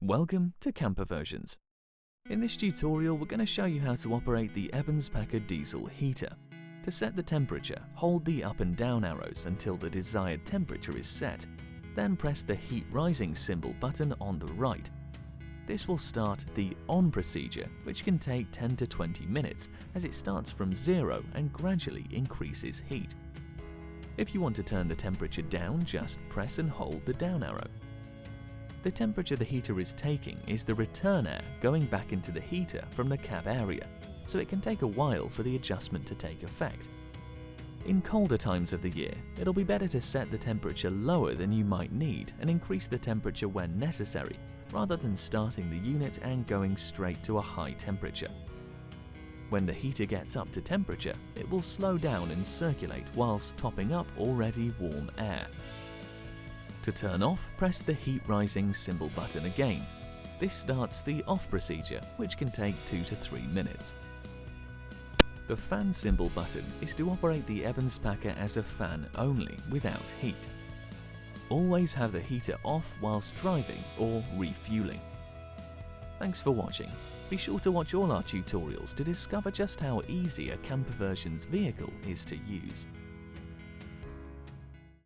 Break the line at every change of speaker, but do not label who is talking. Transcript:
Welcome to Camper Versions. In this tutorial, we're going to show you how to operate the Eberspacher diesel heater. To set the temperature, hold the up and down arrows until the desired temperature is set. Then press the heat rising symbol button on the right. This will start the on procedure, which can take 10 to 20 minutes as it starts from zero and gradually increases heat. If you want to turn the temperature down, just press and hold the down arrow. The temperature the heater is taking is the return air going back into the heater from the cab area, so it can take a while for the adjustment to take effect. In colder times of the year, it'll be better to set the temperature lower than you might need and increase the temperature when necessary, rather than starting the unit and going straight to a high temperature. When the heater gets up to temperature, it will slow down and circulate whilst topping up already warm air. To turn off, press the heat rising symbol button again. This starts the off procedure, which can take 2 to 3 minutes. The fan symbol button is to operate the Eberspacher as a fan only, without heat. Always have the heater off whilst driving or refueling. Thanks for watching. Be sure to watch all our tutorials to discover just how easy a Camper Versions vehicle is to use.